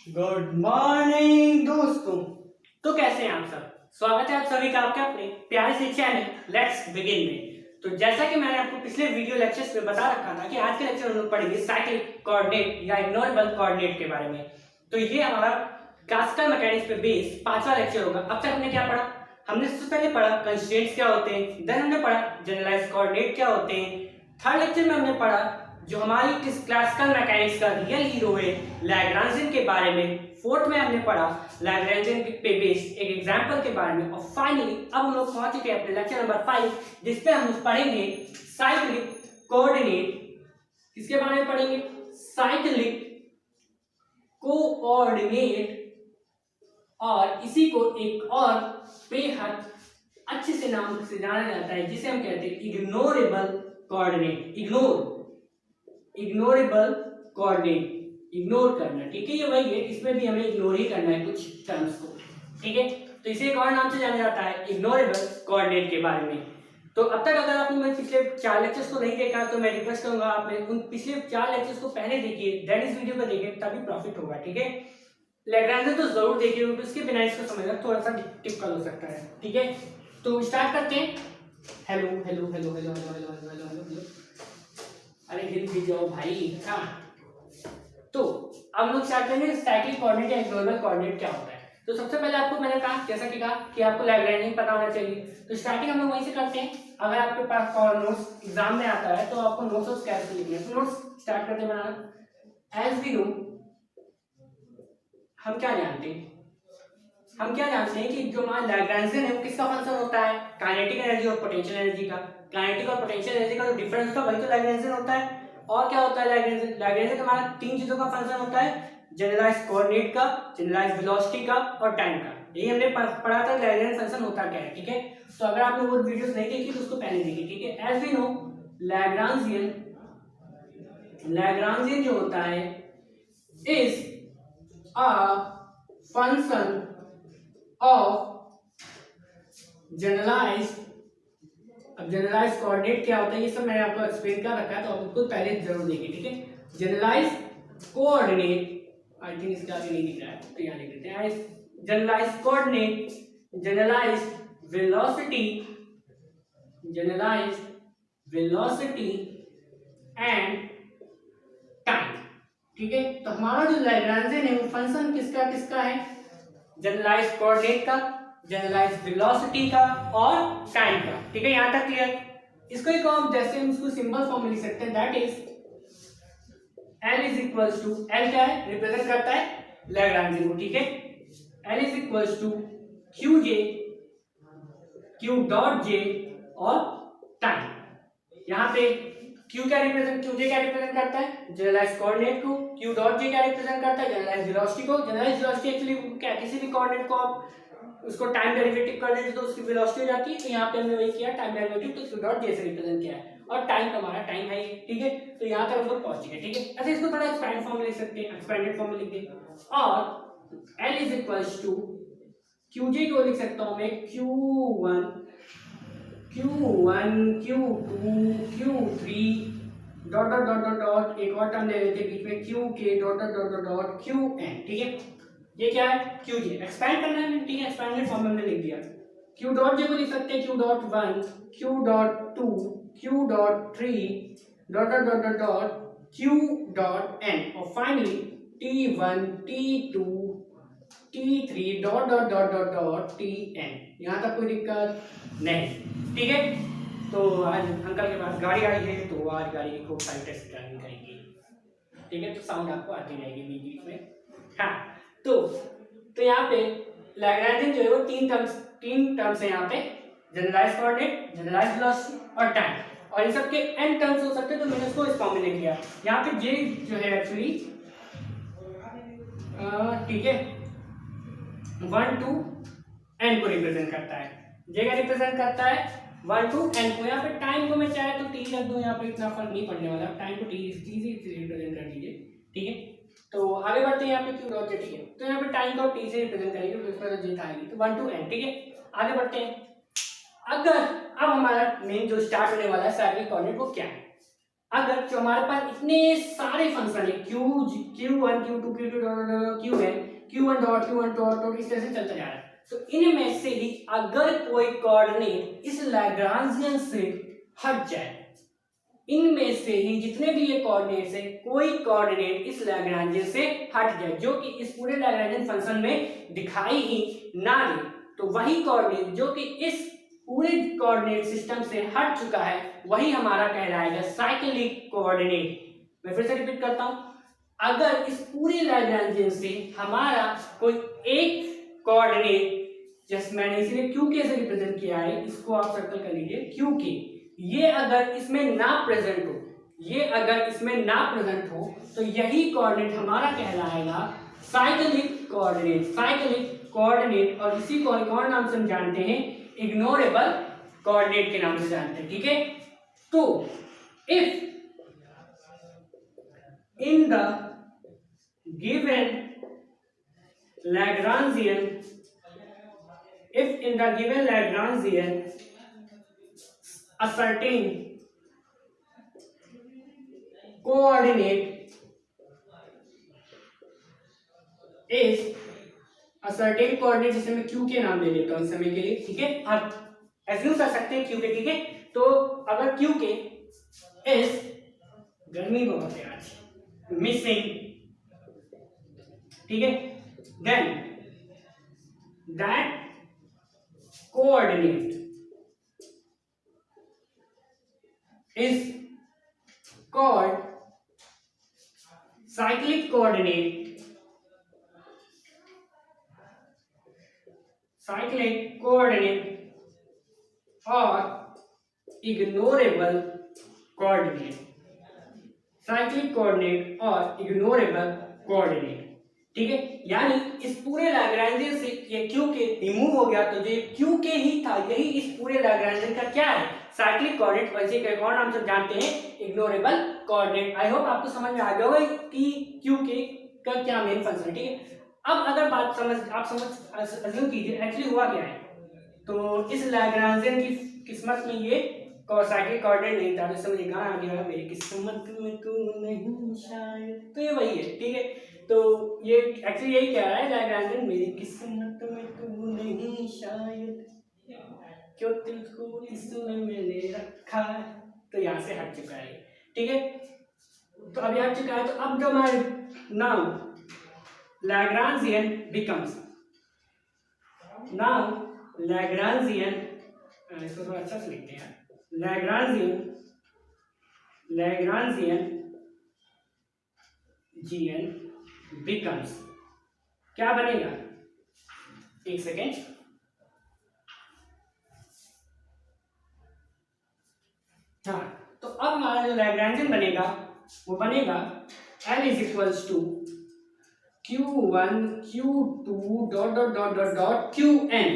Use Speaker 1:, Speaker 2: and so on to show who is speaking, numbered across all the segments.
Speaker 1: Good morning दोस्तों। तो कैसे हैं आप सब? स्वागत है आप सभी का आपके अपने प्यारे से चैनल लेट्स बिगिन में। तो जैसा कि मैंने आपको पिछले वीडियो लेक्चर्स में बता रखा था कि आज के लेक्चर हम लोग पढ़ेंगे साइक्लिक कोऑर्डिनेट या इग्नोरेबल कोऑर्डिनेट के बारे में। तो ये हमारा क्लासिकल मैकेनिक्स पे बेस्ड पांचवा लेक्चर होगा। अब तक हमने क्या पढ़ा? हमने सबसे पहले पढ़ा कंस्ट्रेंट्स क्या होते हैं, देन हमने पढ़ा जनरलाइज्ड कोऑर्डिनेट क्या होते हैं। थर्ड लेक्चर में हमने पढ़ा जो हमारी किस क्लासिकल मैकेनिक्स का रियल हीरो है लैग्रांजियन के बारे में। फोर्थ में हमने पढ़ा लैग्रांजियन पे बेस्ड एक एग्जांपल के बारे में। और फाइनली अब हम लोग पहुंच चुके हैं अपने लेक्चर नंबर 5 जिसपे हम पढ़ेंगे साइक्लिक कोऑर्डिनेट। किसके बारे में पढ़ेंगे? Cyclic coordinate. और इसी को एक और बेहद अच्छे से नाम से जाना जाता है जिसे हम कहते हैं ignorable coordinate. Ignorable coordinate, ignore करना, ठीक है। ये वही है, इसमें भी हमें इग्नोर ही करना है कुछ टर्म्स को, ठीक है। तो इसे एक और नाम से जाना जाता है इग्नोरेबल कोऑर्डिनेट के बारे में। तो अब तक अगर आपने मेरे पिछले 4 लेक्चर्स को नहीं देखा तो मैं रिक्वेस्ट करूंगा आप उन पिछले 4 लेक्चर्स को पहले देखिए, देन इस वीडियो को देखिए, तभी प्रॉफिट होगा, ठीक है। लैग्रांज तो जरूर देखिए क्योंकि उसके बिना इसको समझना थोड़ा सा डिफिकल्ट हो सकता है, ठीक है। तो स्टार्ट करते हैं। Hello hello hello hello hello hello hello hello hello, अरे हिल भी जाओ भाई। हाँ, तो अब लोग स्टार्ट करेंगे साइक्लिक कोऑर्डिनेट या इग्नोरेबल कोऑर्डिनेट क्या होता है। तो सबसे पहले आपको मैंने कहा, जैसा कि कहा कि आपको लैग्रेंजियन पता होना चाहिए। तो स्टार्टिंग हम लोग वहीं से करते हैं। अगर आपके पास नोट्स एग्जाम में आता है तो आपको नोट्स कैसे लिखने हैं। तो नोट्स स्टार्ट करते हैं बनाना। एज वी नो, हम क्या जानते हैं कि जो हमारा लैग्रेंजियन है वो किसका फंक्शन होता है? काइनेटिक एनर्जी और पोटेंशियल एनर्जी का। काइनेटिक और पोटेंशियल एनर्जी का जो डिफरेंस होता है वही तो लैग्रेंजियन होता है। और क्या होता है लैग्रेंजियन हमारा 3 चीजों का फंक्शन होता है, जनरलाइज्ड कोऑर्डिनेट का, जनरलाइज्ड वेलोसिटी का और टाइम का। यही हमने पढ़ा था लैग्रेंजियन फंक्शन होता क्या है, ठीक है। तो अगर आपने वो वीडियोस नहीं देखी तो उसको पहले देखिए, ठीक है। एज वी नो, लैग्रांजियन जो होता है is a function of generalised. अब जनरलाइज्ड कोऑर्डिनेट क्या होता है ये सब मैंने आपको एक्सप्लेन कर रखा है, तो आप उसको पहले जरूर देखिए, ठीक है। जनरलाइज्ड कोऑर्डिनेट, आई थिंक इसका आगे नहीं दिख रहा है तो यहाँ लिख देते हैं। Generalised coordinate, generalised velocity, generalised velocity and time, ठीक है। तो हमारा जो लैग्रांजियन है वो फंक्शन किसका किसका है? जनरलाइज्ड कोऑर्डिनेट का, जनरलाइज्ड वेलोसिटी का और टाइम का, ठीक है। यहां तक क्लियर? इसको एक और जैसे हम इसको सिंबल फॉर्म में लिख सकते हैं, that is L is equals to, L क्या है? रिप्रेजेंट करता है लैग्रांजियन को, ठीक है। L is equals to QJ, Q dot J और टाइम। यहाँ पे Q क्या रिप्रेजेंट, QJ क्या रिप्रेजेंट करता है? जनरलाइज्ड कोऑर्डिनेट को। Q डॉट J क्या रिप्रेजेंट करता है? जनरलाइज्ड वेलोसिटी को। जनरलाइज्ड वेलोसिटी एक्चुअली क्या, किसी भी कोऑर्डिनेट को आप उसको टाइम डेरिवेटिव कर देते तो उसकी वेलोसिटी हो जाती है। तो यहाँ पे हमने वही किया, टाइम डेरिवेटिव, तो Q डॉट J से रिप्रेजेंट किया है। और टाइम हमारा टाइम है, ठीक है। तो यहाँ तक हम लोग पहुंच गए, ठीक है। अच्छा, इसको थोड़ा एक्सपेंड फॉर्म में लिख सकते हैं, एक्सपेंडेड फॉर्म में लिख दें। और L is equals to QJ को लिख सकता हूं मैं Q1, Q2, Q3 dot dot dot dot dot, एक और टर्म ले लेते हैं बीच में, QK dot dot dot dot dot QN, ठीक है। ये क्या है? QJ एक्सपेंड करना है, ठीक है। एक्सपेंडेड फॉर्म में हमने लिख दिया। Q डॉट J को लिख सकते हैं Q dot 1, Q dot 2, Q dot 3 dot dot dot dot dot Q dot N और finally T1, T2, T3 dot dot dot dot dot Tn। यहाँ तक कोई दिक्कत नहीं, ठीक है। तो आज अंकल के पास गाड़ी आई है तो आज गाड़ी की खूब सारी टेस्ट ड्राइविंग करेंगे, ठीक है। तो साउंड आपको आती रहेगी बीच बीच में। हाँ, तो यहाँ पे लैग्रांजियन जो है वो तीन टर्म्स है यहाँ पे, जनरलाइज्ड कोऑर्डिनेट, जनरलाइज्ड वेलोसिटी और टाइम। और इन सबके n टर्म्स हो सकते हैं, तो मैंने इसको इस फॉर्म में लिख दिया। यहाँ पे j जो है एक्चुअली, ठीक है, 1 to n को रिप्रेजेंट करता है। j का रिप्रेजेंट करता है 1 to n को। यहाँ पे टाइम को मैं चाहे तो t रख दूं, यहाँ पे इतना फर्क नहीं पड़ने वाला। टाइम को t से रिप्रेजेंट कर दीजिए, ठीक है। तो आगे बढ़ते हैं, यहाँ पे q डॉट j, ठीक है। तो यहाँ पे टाइम को t से रिप्रेजेंट करेंगे तो इसमें तो j आएगी, तो 1 to n, ठीक है। आगे बढ़ते हैं। अगर अब हमारा मेन जो स्टार्ट होने वाला है साइक्लिक कोऑर्डिनेट वो क्या है? अगर जो हमारे पास इतने सारे फंक्शन है Q1, Q2, Q2, Qn, q1 dot इस तरह से चलता जा रहा है। तो इनमें से ही अगर कोई कोऑर्डिनेट इस लैग्रांजियन से हट जाए, इनमें से ही जितने भी ये कोऑर्डिनेट्स है, कोई कोऑर्डिनेट इस लैग्रांजियन से हट जाए जो कि इस पूरे लैग्रांजियन फंक्शन में दिखाई ही ना दे, तो वही कोऑर्डिनेट जो कि इस पूरे कोऑर्डिनेट सिस्टम से हट चुका है वही हमारा कहलाएगा साइक्लिक कोऑर्डिनेट। मैं फिर से रिपीट करता हूं, अगर इस पूरे लैग्रांजियन से हमारा कोई एक कोऑर्डिनेट, जैसे मैंने इसीलिए क्यू के से रिप्रेजेंट किया है, इसको आप सर्कल कर लीजिए क्यू के, ये अगर इसमें ना प्रेजेंट हो, ये अगर इसमें ना प्रेजेंट हो तो यही कोऑर्डिनेट हमारा कहलाएगा साइक्लिक कोऑर्डिनेट। साइक्लिक कोऑर्डिनेट, और इसी को एक और नाम से हम जानते हैं, इग्नोरेबल कोऑर्डिनेट के नाम से जानते हैं। ठीक है, तो if in the given Lagrangian, if in the given Lagrangian a certain coordinate is a certain coordinate, जिसे मैं q के नाम दे देता हूं इस समय के लिए। ठीक है, आप एज्यूम कर सकते हैं q के। ठीक है, तो अगर q के इज, गर्मी बहुत है आज, मिसिंग, ठीक है, then that coordinate is called cyclic coordinate, cyclic coordinate or ignorable coordinate, cyclic coordinate or ignorable coordinate। ठीक है, यानी इस पूरे लैग्रांजियन से ये क्यू के रिमूव हो गया, तो जो क्यू के ही था यही इस पूरे लैग्रांजियन का क्या है, साइक्लिक कोऑर्डिनेट, और इसे एक और नाम से जानते हैं इग्नोरेबल कोऑर्डिनेट। आई होप आपको समझ में आ गया होगा कि क्यू के का क्या मेन फंक्शन है। ठीक है, अब अगर बात आप समझ अज्यूम कीजिए एक्चुअली हुआ क्या है, तो इस लैग्रांजियन की किस्मत में ये साइक्लिक कोऑर्डिनेट नहीं था, तो समझ गाना आ गया, मेरी किस्मत में तू नहीं शायद, तो ये वही है। ठीक है, तो ये एक्चुअली यही कह रहा है लैग्रांजियन, मेरी किस्मत में तू नहीं शायद, क्यों तुझको इसमें मैंने रखा है, तो यहाँ से हट चुका है। ठीक है, तो अभी हट चुका है, तो अब जो हमारे now Lagrangian becomes, now Lagrangian, इसको थोड़ा अच्छा से लिखते हैं, लैग्रांजियन GN becomes, क्या बनेगा, एक सेकेंड, हाँ, तो अब हमारा जो लैग्रांजियन बनेगा वो बनेगा L is equals to Q1 Q2 dot dot dot dot dot Qn।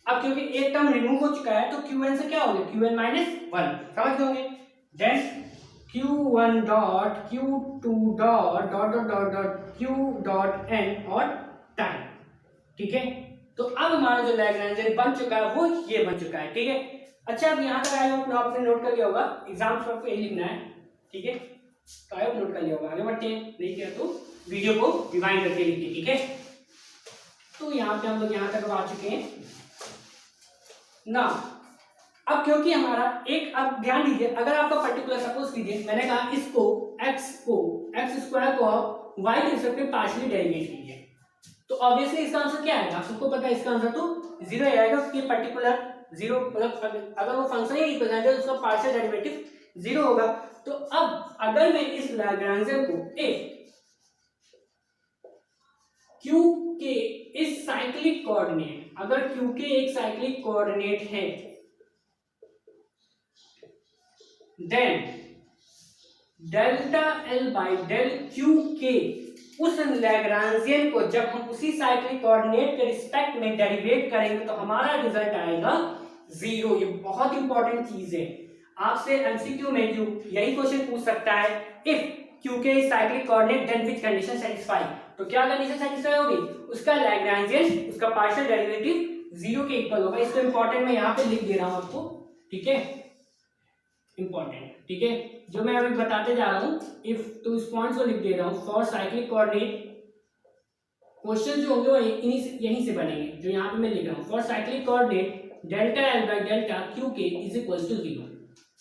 Speaker 1: अब क्योंकि एक टर्म रिमूव हो चुका है तो Qn से क्या हो गया, Qn माइनस 1, समझ गए, then Q1 dot Q2 dot dot dot dot dot Q dot n और टाइम। ठीक है, तो अब हमारा जो लैग्रांजियन बन चुका है वो ये बन चुका है। ठीक है, अच्छा, अब यहाँ तक आया हो आपने नोट कर लिया होगा, एग्जाम्स में आपको यही लिखना है। ठीक है, तो आया नोट कर लिया होगा, आगे बढ़ते हैं, नहीं किया तो वीडियो को रिवाइंड करके लिखिए। ठीक है, तो यहाँ पे हम लोग यहाँ तक आ चुके हैं ना। अब क्योंकि हमारा एक, अब ध्यान दीजिए, अगर आपका पर्टिकुलर सपोज कीजिए मैंने कहा इसको x स्क्वायर को आप y के रिस्पेक्ट में पार्शियली डेरिवेट कीजिए, तो ऑब्वियसली इसका आंसर क्या आएगा, आप सबको पता है इसका आंसर तो 0 आएगा, क्योंकि पर्टिकुलर 0 मतलब अगर वो फंक्शन ही रिप्रेजेंट है उसका पार्शियल डेरिवेटिव 0 होगा। तो अब अगर मैं इस लैग्रांजियन को क्यू के इस साइक्लिक कोऑर्डिनेट, अगर क्यू के एक साइक्लिक कोऑर्डिनेट है, then delta L by del Q K उस लैग्रांजियन को जब हम उसी साइक्लिक कोऑर्डिनेट के रिस्पेक्ट में डेरिवेट करेंगे तो हमारा रिजल्ट आएगा 0। ये बहुत इंपॉर्टेंट चीज है, आपसे एमसीक्यू में जो यही क्वेश्चन पूछ सकता है, if Q K cyclic coordinate then which condition satisfy, तो क्या कंडीशन सेटिस्फाई होगी, उसका लैग्रांजियन उसका पार्शियल डेरिवेटिव 0 के इक्वल होगा। इसको इंपॉर्टेंट मैं यहाँ पे लिख दे रहा हूं आपको। ठीक है, इंपॉर्टेंट। ठीक है, जो मैं अभी बताते जा रहा हूं, इफ तो इस पॉइंट को लिख दे रहा हूं, फॉर साइक्लिक कोऑर्डिनेट क्वेश्चन जो होंगे वो यहीं से बनेंगे, जो यहाँ पे मैं लिख रहा हूँ। For cyclic coordinate delta L by delta Q K is equal to 0।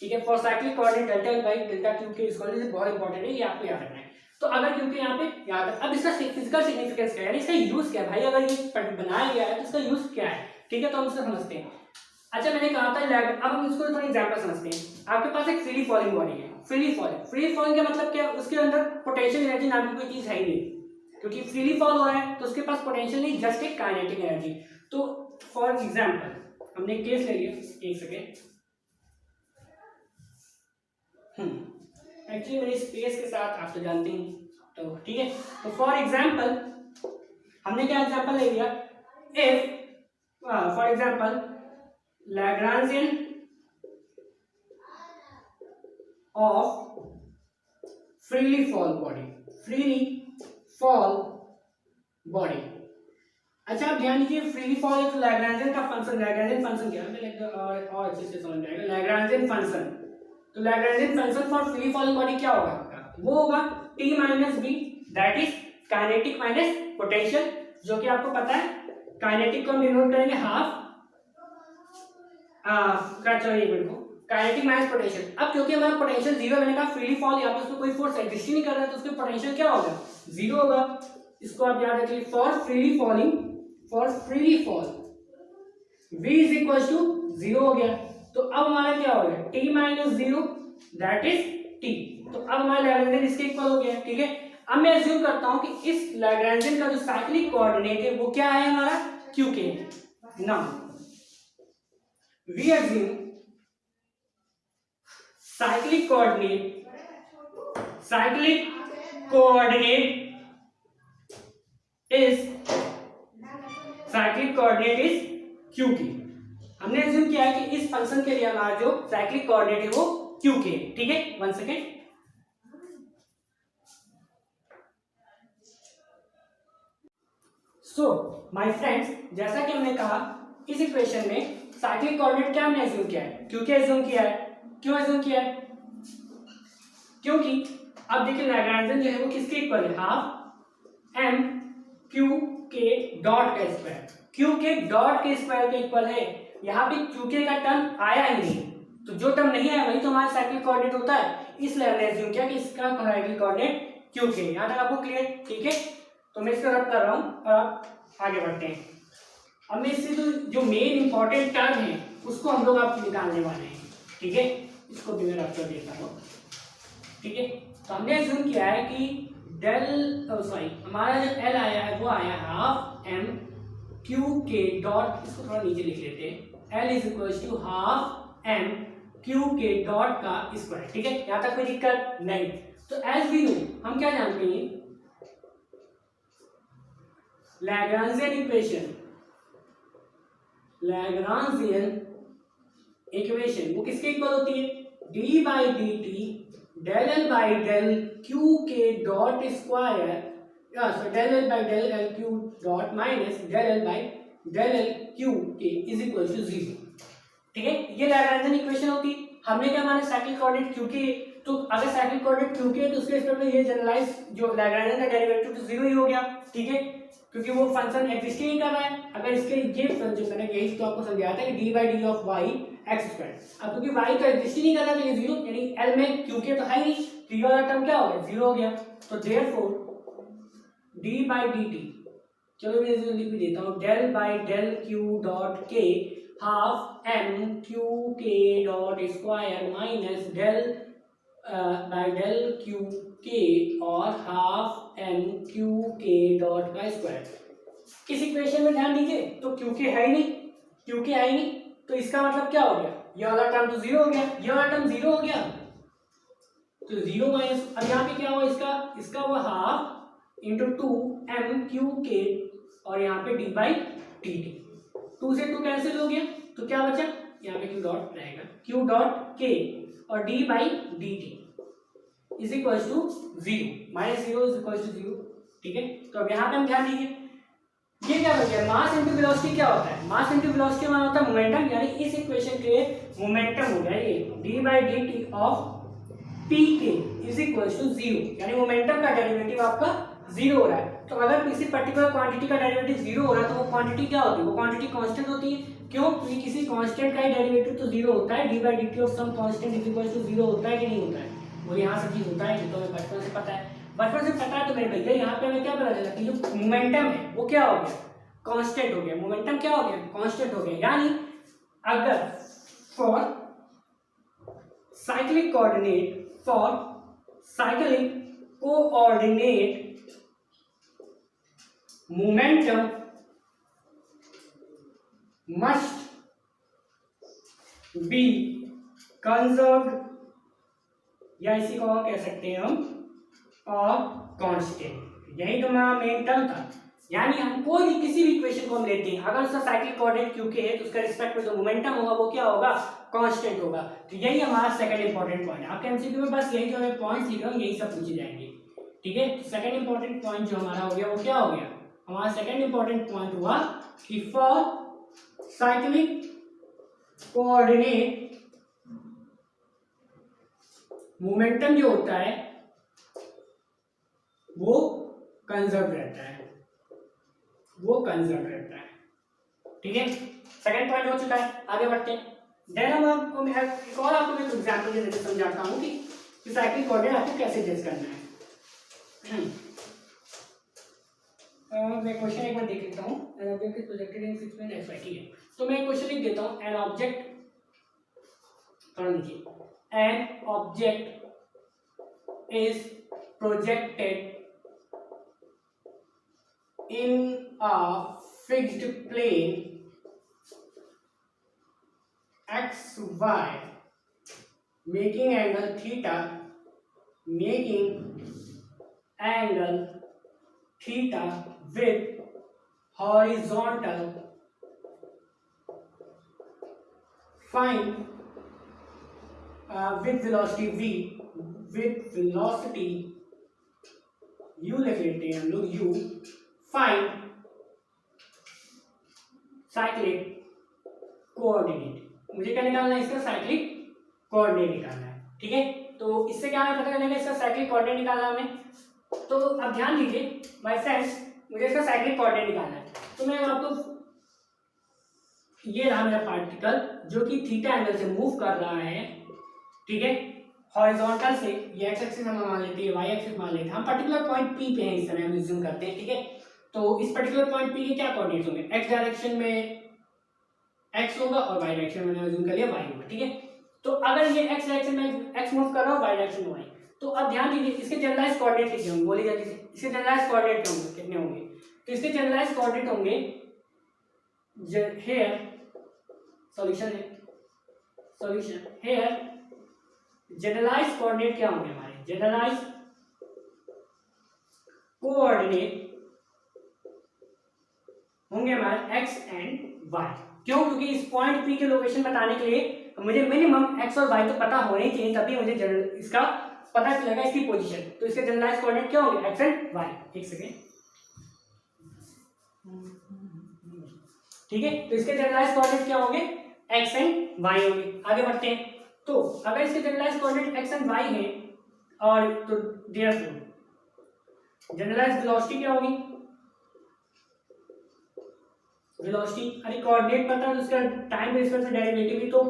Speaker 1: ठीक है, for cyclic coordinate delta L by delta Q K is equal to, बहुत इंपॉर्टेंट है, ये आपको याद रखना है। तो अगर क्योंकि यहाँ पे याद है, अब इसका फिजिकल सिग्निफिकेंस क्या है, इसका यूज क्या है भाई, अगर ये बनाया गया है तो इसका यूज क्या है। ठीक है, तो हम इसको समझते हैं। अच्छा, मैंने कहा था अब हम इसको थोड़ा एग्जांपल समझते हैं। आपके पास एक फ्री फॉलिंग बॉडी है, फ्री फॉलिंग का मतलब क्या है, उसके अंदर पोटेंशियल एनर्जी नाम की कोई चीज है ही नहीं, क्योंकि फ्रीली फॉल हो रहा है तो उसके पास पोटेंशियल नहीं, जस्ट एक काइनेटिक एनर्जी। तो फॉर एग्जांपल हमने केस ले लिया, एक सेकेंड, एक्चुअली मेरे स्पेस के साथ आप तो जानते हैं, तो ठीक है। तो फॉर एग्जांपल हमने क्या एग्जांपल ले लिया, if for example Lagrangian of freely fall body. अच्छा, आप ध्यान दीजिए, फ्रीली फॉल है तो लैग्रांजियन का फंक्शन, लैग्रांजियन फंक्शन क्या है, और अच्छे से समझ जाएगा। लैग्रांजियन फंक्शन, तो Lagrangian function for free falling body क्या होगा आपका, वो होगा t minus V, that is kinetic minus potential, जो कि आपको पता है काइनेटिक को हम डिनोट करेंगे हाफ काइनेटिक माइनस पोटेंशियल। अब क्योंकि हमारा पोटेंशियल 0, मैंने कहा फ्रीली फॉल, यहाँ पे उसमें कोई फोर्स एग्जिस्ट ही नहीं कर रहा है, तो उसके पोटेंशियल क्या होगा, 0 होगा। इसको आप याद रखिए, for freely fall v is equal to 0 हो गया। तो अब हमारा क्या हो गया, t minus 0 that is t। तो अब हमारा लैग्रेंजियन इसके इक्वल हो गया। ठीक है, अब मैं अज्यूम करता हूं कि इस लैग्रेंजियन का जो साइक्लिक कोऑर्डिनेट है वो क्या है हमारा, q K. Now we assume cyclic coordinate is q K. हमने अज्यूम किया है कि इस फंक्शन के लिए हमारा जो साइक्लिक कोऑर्डिनेट है वो q के। ठीक है, 1 सेकेंड। सो माय फ्रेंड्स, जैसा कि हमने कहा इस इक्वेशन में साइक्लिक कोऑर्डिनेट क्या हमने अज्यूम किया है, q के अज्यूम किया है। क्यों अज्यूम किया है, क्योंकि अब देखिए लैग्रेंजियन जो है वो किसके इक्वल है, half m q K dot का स्क्वायर, q के डॉट के स्क्वायर के इक्वल है। यहाँ पे q के का टर्म आया ही नहीं, तो जो टर्म नहीं आया वही तो हमारा साइक्लिक कोऑर्डिनेट होता है, इसलिए हमने अज्यूम किया कि इसका साइक्लिक कोऑर्डिनेट q के। यहाँ तक आपको क्लियर, ठीक है। तो मैं इसको रब कर रहा हूँ और आप आगे बढ़ते हैं। अब मैं इससे जो मेन इंपॉर्टेंट टर्म है उसको हम लोग आप निकालने वाले हैं। ठीक है, इसको भी मैं रब कर देता हूँ। ठीक है, तो हमने अज्यूम किया है कि हमारा जो L आया है वो आया half m q K dot, इसको थोड़ा नीचे लिख लेते हैं, L is equal to half m q K dot का स्क्वायर। ठीक है, यहाँ तक कोई दिक्कत नहीं। तो एज वी नो, हम क्या जानते हैं, लैग्रांजियन इक्वेशन वो किसके इक्वल होती है, d by D T del L by del Q K dot square, del L by del L Q dot minus del L by del L Q K is equal to 0। ठीक है, ये Lagrangian equation होती। हमने क्या माना, cyclic coordinate Q के, तो अगर साइक्लिक कोऑर्डिनेट क्यू के तो उसके रिस्पेक्ट में ये जनरलाइज जो लैग्रांजियन का डेरिवेटिव तो 0 ही हो गया। ठीक है, क्योंकि वो फंक्शन एग्जिस्ट ही नहीं कर रहा है। अगर इसके ये फंक्शन मैंने यही तो आपको समझाया था कि D by D of Y X square, अब क्योंकि वाई तो एग्जिस्ट ही नहीं कर रहा तो ये 0, यानी एल में क्यू के तो है ही, तो ये वाला टर्म क्या हो गया, 0 हो गया। तो therefore D by D T, चलो मैं इसे लिख भी देता हूँ, del by del Q dot K half M Q K dot square minus del by del Q K और half M Q K dot का स्क्वायर। इस इक्वेशन में ध्यान दीजिए, तो क्यू के है ही नहीं, तो इसका मतलब क्या हो गया, ये वाला टर्म तो 0 हो गया, ये वाला टर्म 0 हो गया, तो 0 माइनस, अब यहाँ पे क्या हुआ, इसका हुआ half into 2 M Q K और यहाँ पे डी बाई टी टी, 2 से 2 कैंसिल हो गया, तो क्या बचा, यहाँ पे क्यू डॉट रहेगा, क्यू डॉट के और D by D T is equal to 0, minus 0 is equal to 0। ठीक है, तो अब यहाँ पे हम ध्यान दीजिए, ये क्या बच गया, मास इंटू वेलोसिटी क्या होता है, मास इंटू वेलोसिटी माना होता है मोमेंटम, यानी इस इक्वेशन के मोमेंटम हो गया ये D by D T of P के इज इक्वल टू 0, यानी मोमेंटम का डेरिवेटिव आपका 0 हो रहा है। तो अगर किसी पर्टिकुलर क्वांटिटी का डेरिवेटिव जीरो हो रहा है तो वो क्वांटिटी क्या होती है, वो क्वांटिटी कांस्टेंट होती है। क्यों? क्योंकि किसी कांस्टेंट का ही डेरिवेटिव तो जीरो होता है, D by D T of some constant is equal to zero होता है कि नहीं होता है? वो यहाँ सब चीज होता है, ये तो हमें बचपन से पता है। बचपन से पता है तो मेरे भैया यहाँ पे हमें क्या पता चला कि जो मोमेंटम है वो क्या हो गया, कांस्टेंट हो गया। मोमेंटम क्या हो गया, कांस्टेंट हो गया। यानी अगर for cyclic coordinate momentum must be conserved, या इसी को कह सकते हैं हम और कांस्टेंट। यही तो हमारा मेन टर्म था। यानी हम कोई भी किसी भी इक्वेशन को हम लेते हैं, अगर उसका साइक्लिक कोऑर्डिनेट क्यू के है तो उसका रिस्पेक्ट में जो मोमेंटम होगा वो क्या होगा, कांस्टेंट होगा। तो यही हमारा सेकंड इंपॉर्टेंट पॉइंट है। आपके एमसीक्यू में बस यही जो मैं पॉइंट्स लिख रहा हूँ यही सब पूछे जाएंगे, ठीक है। तो सेकंड इंपॉर्टेंट पॉइंट जो हमारा हो गया वो क्या हो गया, हमारा सेकंड इंपॉर्टेंट पॉइंट हुआ कि फॉर साइक्लिक कोऑर्डिनेट मोमेंटम जो होता है वो कंजर्व रहता है, ठीक है। सेकंड पॉइंट हो चुका है, आगे बढ़ते हैं। देन हम आपको मैं एक और आपको एक एग्जांपल के जरिए समझाता हूं कि साइक्लिक कोऑर्डिनेट आपको कैसे ड्रेस करना है। मैं क्वेश्चन एक बार देख लेता हूँ। An object is projected in 6 point X Y, ठीक है। तो मैं क्वेश्चन लिख देता हूँ। एन ऑब्जेक्ट, थोड़ा नीचे, an object is projected in a fixed plane xy making angle theta with horizontal, find with velocity u लिख लेते हैं हम लोग, u फाइंड साइक्लिक कोऑर्डिनेट। मुझे क्या निकालना है, इसका साइक्लिक कोऑर्डिनेट निकालना है, ठीक है। तो इससे क्या हमें पता चलेगा, इसका साइक्लिक कोऑर्डिनेट निकालना हमें। तो अब ध्यान दीजिए माय फ्रेंड्स, मुझे इसका साइक्लिक कोऑर्डिनेट निकालना है। तो मैं आपको, ये रहा मेरा पार्टिकल जो कि थीटा एंगल से मूव कर रहा है, ठीक है, हॉरिजॉन्टल से। ये एक्स एक्सिस हम मान लेते हैं, वाई एक्सिस मान लेते हैं। हम पर्टिकुलर पॉइंट पी पे हैं इस समय हम यूज करते हैं, ठीक है। तो इस पर्टिकुलर पॉइंट पी के क्या कोऑर्डिनेट्स होंगे, एक्स डायरेक्शन में एक्स होगा और वाई डायरेक्शन में मैंने यूज कर लिया वाई होगा, ठीक है। तो अगर ये एक्स डायरेक्शन में एक्स मूव कर रहा हो, वाई डायरेक्शन में वाई, तो अब ध्यान दीजिए इसके जनरलाइज कोऑर्डिनेट कितने होंगे, बोली जल्दी से। इसके जनरलाइज कोऑर्डिनेट कितने होंगे, तो इसके जनरलाइज कोऑर्डिनेट होंगे, here solution here generalise coordinate क्या होंगे हमारे, जनरलाइज कोऑर्डिनेट होंगे हमारे एक्स एंड वाई। क्यों? क्योंकि इस पॉइंट पी के लोकेशन बताने के लिए मुझे मिनिमम एक्स और वाई तो पता होने ही चाहिए, तभी मुझे इसका पता चलेगा इसकी पोजीशन। तो इसके जनरलाइज कोऑर्डिनेट क्या होंगे, एक्स एंड वाई। एक सेकेंड, ठीक है। तो इसके जनरलाइज कोऑर्डिनेट क्या होंगे, एक्स एंड वाई होंगे। आगे बढ़ते हैं। तो अगर इसके generalise coordinate X and Y है, और तो देयरफॉर जनरलाइज वेलोसिटी क्या होगी, वेलोसिटी, अरे कोऑर्डिनेट पता है तो उसका टाइम रिस्पेक्ट से डेरिवेटिव भी तो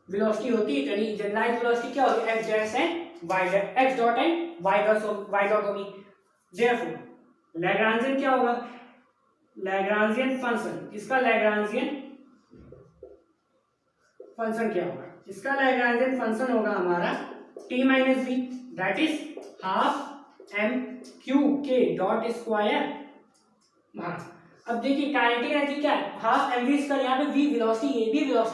Speaker 1: वेलोसिटी होती है। यानी जनरलाइज वेलोसिटी क्या होगी, X dash and Y dash, X dot and Y dot होगी। देयरफॉर लैग्रांजियन क्या होगा, लैग्रांजियन फंक्शन, इसका लैग्रांजियन फंक्शन क्या होगा, इसका लैग्रांजियन फंक्शन होगा हमारा t minus V, that is half M Q K dot square. हाँ, अब देखिए काइनेटिक एनर्जी क्या है, हाफ एम वी स्क्वायर, यहाँ पे वी वेलोसिटी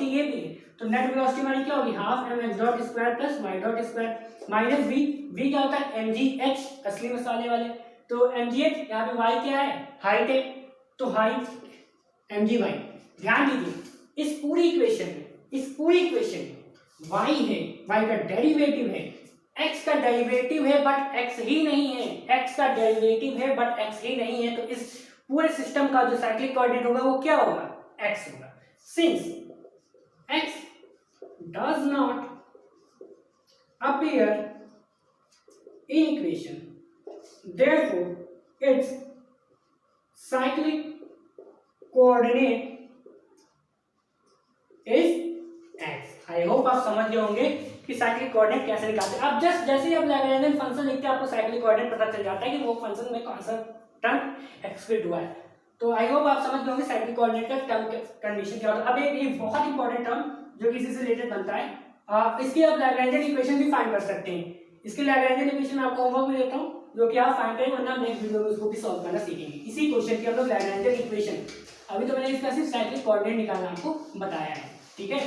Speaker 1: ये भी है, तो नेट वेलोसिटी हमारी क्या होगी, half M X dot square plus Y dot square minus V क्या होता है, एम जी एच असली मसाले वाले। तो एम जी एच, यहाँ पे वाई क्या है, हाइट है, तो हाइट एम जी वाई। ध्यान दीजिए इस पूरी इक्वेशन में y है, y का डेरिवेटिव है, x का डेरिवेटिव है बट x ही नहीं है, x का डेरिवेटिव है बट x ही नहीं है। तो इस पूरे सिस्टम का जो साइक्लिक कोऑर्डिनेट होगा वो क्या होगा, x होगा। Since x does not appear in equation, therefore its cyclic coordinate is x. I hope आप समझ गए होंगे कि साइक्लिक कोऑर्डिनेट कैसे निकालते हैं। अब जस्ट जैसे ही आप लैग्रेंजियन फंक्शन लिखते हैं आपको साइक्लिक कोऑर्डिनेट पता चल जाता है कि वो फंक्शन में कौन सा टर्म एक्सक्यूट हुआ है। तो आई होप आप समझ गए होंगे साइक्लिक कोऑर्डिनेट का टर्म कंडीशन क्या होता है। अब एक बहुत इंपॉर्टेंट टर्म जो कि इसी से रिलेटेड बनता है, इसकी आप लैग्रेंजियन इक्वेशन भी फाइंड कर सकते हैं। इसके लैग्रेंजियन इक्वेशन मैं आपको होमवर्क में देता हूं जो कि आप फाइंड करें, वरना नेक्स्ट वीडियो में उसको भी सॉल्व करना सीखेंगे। इसी क्वेश्चन की हम लोग लैग्रेंजियन इक्वेशन, अभी तो मैंने इसका सिर्फ साइक्लिक कोऑर्डिनेट निकालना आपको बताया है, ठीक है।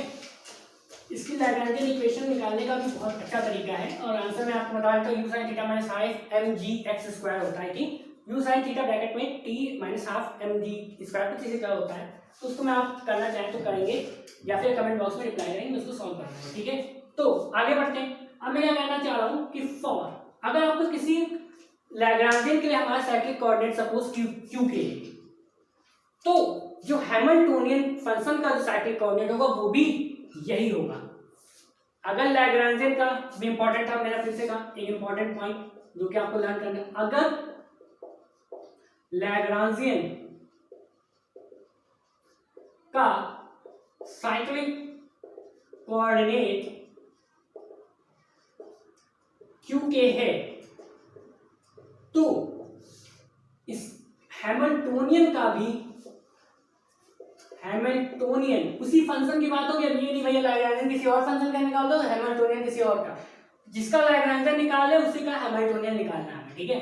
Speaker 1: इसकी लैग्रेंजियन इक्वेशन निकालने का भी बहुत अच्छा तरीका है और आंसर में आपको बता देता हूं u sin theta minus half mg x² होता है कि u sin थीटा ब्रैकेट में t minus half mg square कुछ इसी तरह होता है। तो उसको मैं आप करना चाहें तो करेंगे या फिर कमेंट बॉक्स में रिप्लाई करेंगे, उसको सॉल्व करना है, ठीक है। तो आगे बढ़ते हैं। अब मैं क्या कहना चाह रहा हूँ कि फॉर अगर आपको किसी लैग्रेंजियन के लिए हमारा साइक्लिक कोऑर्डिनेट सपोज q के लिए, तो जो हैमिल्टोनियन फंक्शन का जो साइक्लिक कोऑर्डिनेट होगा वो भी यही होगा। अगर लैग्रेंजियन का भी इंपॉर्टेंट था, मैंने फिर से कहा एक इंपॉर्टेंट पॉइंट जो कि आपको लर्न करना है, अगर लैग्रेंजियन का साइक्लिक कोऑर्डिनेट क्यू के है तो इस हैमिल्टोनियन का भी, हैमिल्टोनियन उसी फंक्शन की बात होगी। अब ये नहीं भैया लैग्रेंजियन किसी और फंक्शन का निकाल दो, हैमिल्टोनियन किसी और का, जिसका लैग्रेंजियन निकाले उसी का हैमिल्टोनियन निकालना है, ठीक है।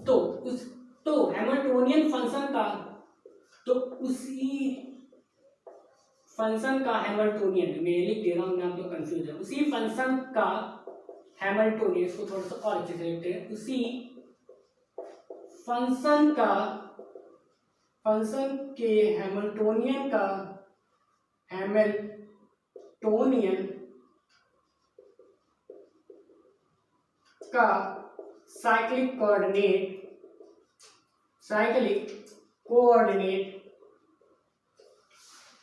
Speaker 1: तो हैमिल्टोनियन फंक्शन का, तो उसी फंक्शन का हैमिल्टोनियन, मैं लिख दे रहा हूं, आप लोग कंफ्यूज है, उसी फंक्शन का हैमिल्टोनियन, इसको थोड़ा सा और अच्छे से लिखते हैं, उसी फंक्शन का, फंक्शन के हैमिल्टोनियन का, हैमिल्टोनियन का साइक्लिक कोऑर्डिनेट, साइक्लिक कोऑर्डिनेट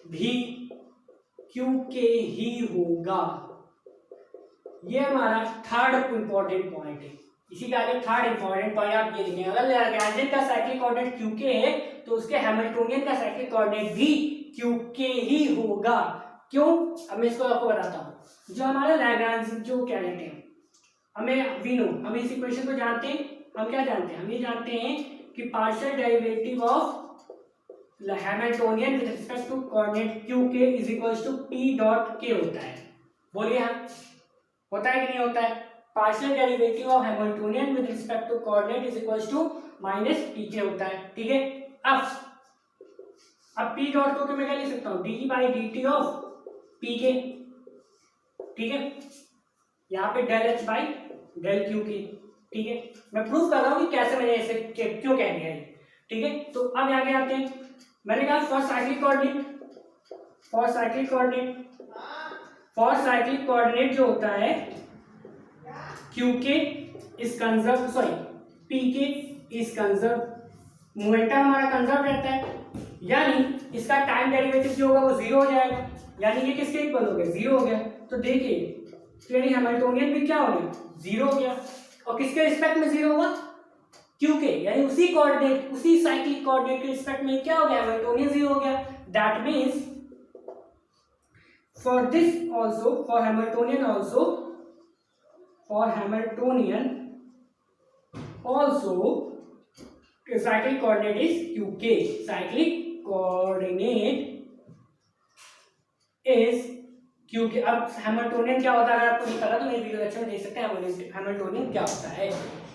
Speaker 1: भी क्यू के ही होगा। ये हमारा थर्ड इंपॉर्टेंट पॉइंट है। इसी के आगे थर्ड इंपॉर्टेंट पॉइंट आप ये लिखेंगे, अगर लैग्रेंजियन का साइक्लिक कोऑर्डिनेट क्यू के है तो उसके हैमिल्टोनियन का साइक्लिक कोऑर्डिनेट भी क्यू के ही होगा। क्यों? अब मैं इसको आपको बताता हूं। जो हमारा लैग्रेंजियन, जो क्या कहते हैं, हमें वी नो, हम इस इक्वेशन को जानते हैं, हम क्या जानते हैं, हम ये जानते हैं कि partial derivative of Hamiltonian with respect to coordinate Q K is equals to P dot K होता है। बोलिए हाँ, होता है कि नहीं होता है? Partial derivative of Hamiltonian with respect to coordinate is equals to minus P K होता है, ठीक है। अब पी डॉट को मैं क्या लिख सकता हूँ, D by D T of P K, ठीक है। यहाँ पे del H by del Q की, ठीक है। मैं प्रूव कर रहा हूँ कि कैसे मैंने ऐसे क्यों कह दिया है, ठीक है। तो अब आगे आते हैं, मैंने कहा for cyclic coordinate, for cyclic coordinate, for cyclic coordinate जो होता है Q K is conserve, sorry P के इज कंजर्व, मोमेंटम हमारा कंजर्व रहता है, यानी इसका टाइम डेरिवेटिव जो होगा वो जीरो हो जाएगा, यानी ये किसके इक्वल हो गया, जीरो हो गया। तो देखिए यानी हैमिल्टोनियन भी क्या हो गया, जीरो हो गया, और किसके रिस्पेक्ट में जीरो हुआ, क्यू के, यानी उसी कोऑर्डिनेट, उसी साइक्लिक कोऑर्डिनेट के रिस्पेक्ट में क्या हो गया, हैमिल्टोनियन जीरो हो गया। That means for this also, for Hamiltonian also, for Hamiltonian also cyclic coordinate is qk, cyclic coordinate is qk। अब हैमिल्टोनियन क्या होता है अगर आपको नहीं पता तो मेरे वीडियो लेक्चर में देख सकते हैं हैमिल्टोनियन क्या होता है,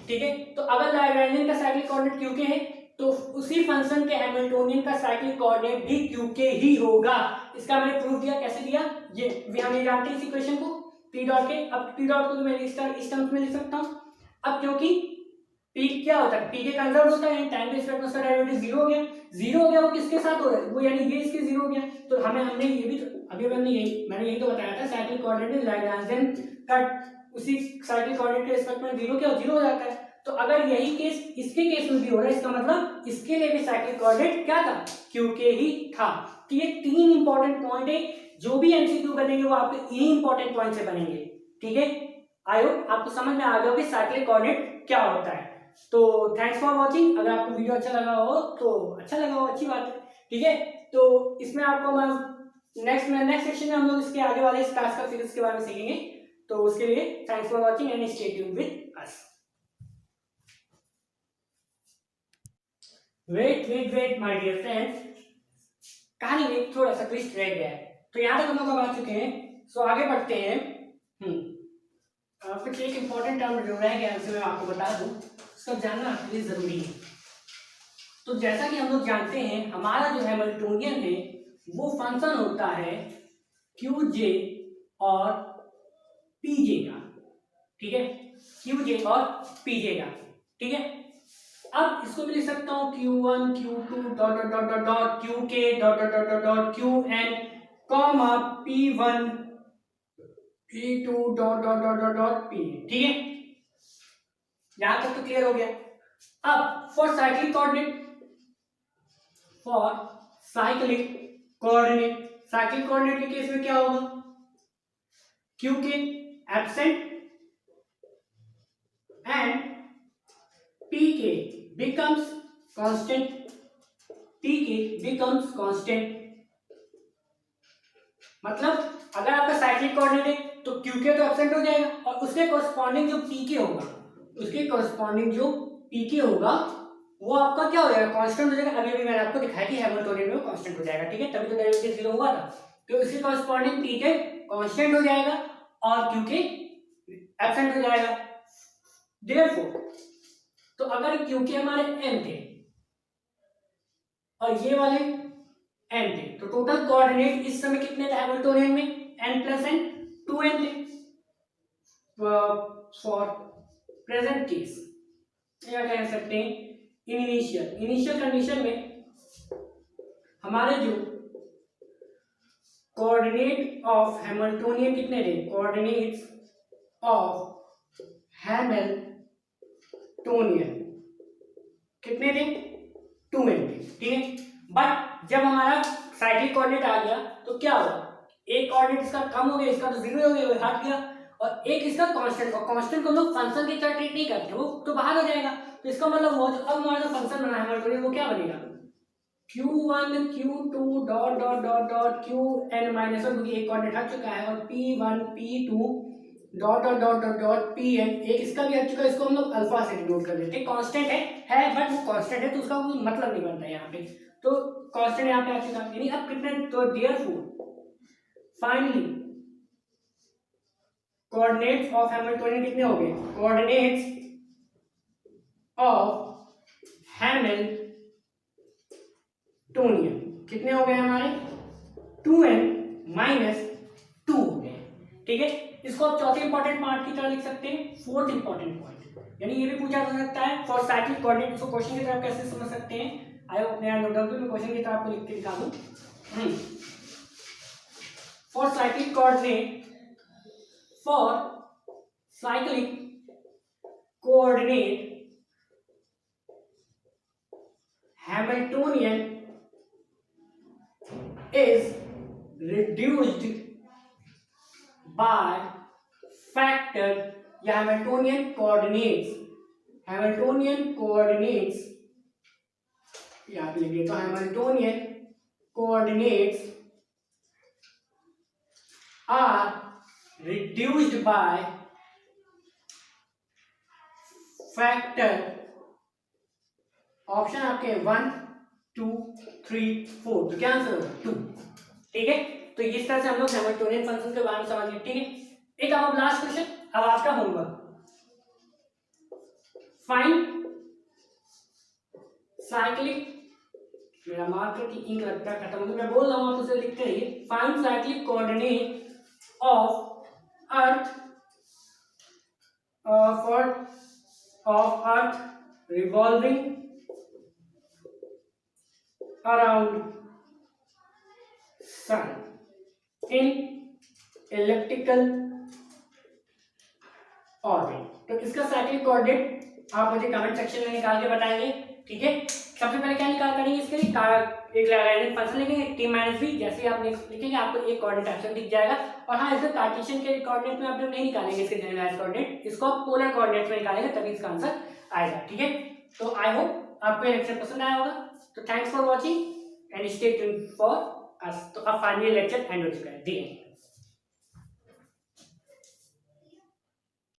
Speaker 1: ठीक है। तो अगर लैग्रेंजियन का साइक्लिक कोऑर्डिनेट qk है तो उसी फंक्शन के हैमिल्टोनियन का साइक्लिक कोऑर्डिनेट भी qk ही होगा। इसका मैंने प्रूफ दिया, कैसे दिया, ये हम ये जानते हैं इस इक्वेशन को p डॉट के। अब p डॉट को तो मैं इस टर्म्स में लिख सकता हूं। अब क्योंकि p क्या होता है, p के कंजर्व होता है, टाइम के रिस्पेक्ट में उसका डेरिवेटिव जीरो हो गया, जीरो हो गया, वो किसके साथ हो रहा है, वो यानी ये इसके जीरो हो गया। तो हमने ये भी तो अभी मैंने यही तो बताया था, साइक्लिक कोऑर्डिनेट लैग्रेंजियन का उसी साइक्लिक कोऑर्डिनेट के रिस्पेक्ट में जीरो क्या, जीरो हो जाता है। तो अगर यही केस इसके केस में भी हो रहा है, इसका मतलब इसके लिए भी साइक्लिक कोऑर्डिनेट क्या था, qk ही था। तो ये तीन इंपॉर्टेंट पॉइंट है, जो भी एमसीक्यू बनेंगे वो आपके ये इंपॉर्टेंट पॉइंट से बनेंगे, ठीक है। आई होप आपको समझ में आ गया कि साइक्लिक कोऑर्डिनेट क्या होता है। तो थैंक्स फॉर वॉचिंग। अगर आपको वीडियो अच्छा लगा हो तो अच्छा लगा हो, अच्छी बात है, ठीक है। तो इसमें आपको मैं नेक्स्ट सेक्शन में हम लोग इसके आगे वाले क्लास का फिजिक्स के बारे में सीखेंगे। तो उसके लिए thanks for watching and stay tuned with us. Wait my dear friends, कहानी में थोड़ा सा ट्विस्ट रह गया है। तो यहाँ तक हम लोग आ चुके हैं, सो आगे बढ़ते हैं। कुछ एक इंपॉर्टेंट टर्म जो रह गया उसे मैं आपको बता दूं, उसका जानना आपके लिए जरूरी है। तो जैसा कि हम लोग जानते हैं, हमारा जो हैमिल्टोनियन है वो फंक्शन होता है क्यू जे और पी जे का, ठीक है, क्यू जे और पी जे का, ठीक है। अब इसको भी लिख सकता हूँ Q1 Q2 dot dot dot dot dot QK dot dot dot dot dot QN comma P1 P2 dot dot dot dot dot P, ठीक है। यहां तक तो क्लियर हो गया। अब for cyclic coordinate cyclic coordinate के केस में क्या होगा, QK absent and PK becomes constant, PK becomes constant। मतलब अगर आपका साइक्लिक कोऑर्डिनेट है तो QK तो एब्सेंट हो जाएगा और उसके कॉरस्पॉन्डिंग जो PK होगा, उसके कॉरस्पॉन्डिंग जो PK होगा वो आपका क्या हो जाएगा, कांस्टेंट हो जाएगा। अभी मैंने आपको दिखाया कि हैमिल्टोनियन में कांस्टेंट हो जाएगा, ठीक है, तभी तो डेरिवेटिव 0 हुआ था। तो इसके कॉरस्पॉन्डिंग PK कांस्टेंट हो जाएगा और QK एब्सेंट हो जाएगा। देयरफॉर तो अगर QK हमारे n थे और ये वाले n थे, तो टोटल कोऑर्डिनेट इस समय कितने थे हैमिल्टोनियन में, n प्लस n 2n थे। फॉर प्रेजेंट केस क्या कह सकते हैं, इनिशियल कंडीशन में हमारे जो कोऑर्डिनेट ऑफ हैमिल्टोनियन कितने थे, कोऑर्डिनेट्स ऑफ हैमिल्टोनियन कितने थे, 2n थे, ठीक है। बट जब हमारा साइक्लिक कोऑर्डिनेट आ गया तो क्या हुआ, एक कोऑर्डिनेट इसका कम हो गया, इसका तो 0 हो गया, हट गया, और एक इसका कांस्टेंट, और कांस्टेंट को हम लोग फंक्शन की तरह ट्रीट नहीं करते, वो तो बाहर हो जाएगा। तो इसका मतलब वो जो अब हमारा जो फंक्शन बना है वो क्या बनेगा, Q1 Q2 dot dot dot dot Qn minus 1, क्योंकि एक कोऑर्डिनेट हट चुका है, और P1 P2 dot dot dot dot dot Pn, एक इसका भी हट चुका है, इसको हम लोग अल्फा से डिनोट कर देते हैं। कांस्टेंट है बट वो कांस्टेंट है तो उसका कोई मतलब नहीं बनता है यहाँ पे, तो कांस्टेंट यहाँ पे आ चुका, यानी अब कितने, तो therefore finally coordinates of Hamiltonian कितने हो गए, कोऑर्डिनेट्स ऑफ हैमिल्टोनियन कितने हो गए हमारे, 2n माइनस 2 हो गए, ठीक है। इसको आप चौथे इंपॉर्टेंट पार्ट की तरह लिख सकते हैं, फोर्थ इंपॉर्टेंट पॉइंट, यानी ये भी पूछा जा सकता है फॉर साइक्लिक कोऑर्डिनेट, इसको क्वेश्चन की तरह कैसे समझ सकते हैं, आई होप अपने नोट डाउन में क्वेश्चन की तरह आपको लिख के दिखा दूं। For cyclic coordinate Hamiltonian is reduced by factor, या हैमिल्टोनियन कोऑर्डिनेट्स यहाँ पे लिखिए, तो Hamiltonian coordinates are reduced by factor, option आपके 1 2 3 4, तो क्या आंसर होगा 2, ठीक है। तो इस तरह से हम लोग हैमिल्टोनियन फंक्शन के बारे में समझ गए, ठीक है। एक अब लास्ट क्वेश्चन, अब आपका होमवर्क, फाइंड साइक्लिक, मेरा मार्कर की इंक लगता है खत्म हो गई, मैं बोल रहा हूं आप उसे लिखते रहिए, find cyclic coordinate of earth revolving around sun in elliptical orbit। तो इसका साइक्लिक कोऑर्डिनेट आप मुझे कमेंट सेक्शन में निकाल के बताएंगे, ठीक है। सबसे पहले क्या निकाल करेंगे इसके लिए, एक लैग्रेंजियन फंक्शन लेंगे t माइनस b, जैसे ही आप लिखेंगे आपको एक कोऑर्डिनेट ऑप्शन दिख जाएगा। और हाँ, इसमें कार्टेशियन के कोऑर्डिनेट में आप लोग नहीं निकालेंगे इसके जनरलाइज्ड कोऑर्डिनेट, इसको आप पोलर कोऑर्डिनेट में निकालेंगे, तभी इसका आंसर आएगा, ठीक है। तो आई होप आपको ये लेक्चर पसंद आया होगा। तो thanks for watching and stay tuned for us. तो अब फाइनली लेक्चर एंड हो चुका है, दी एंड।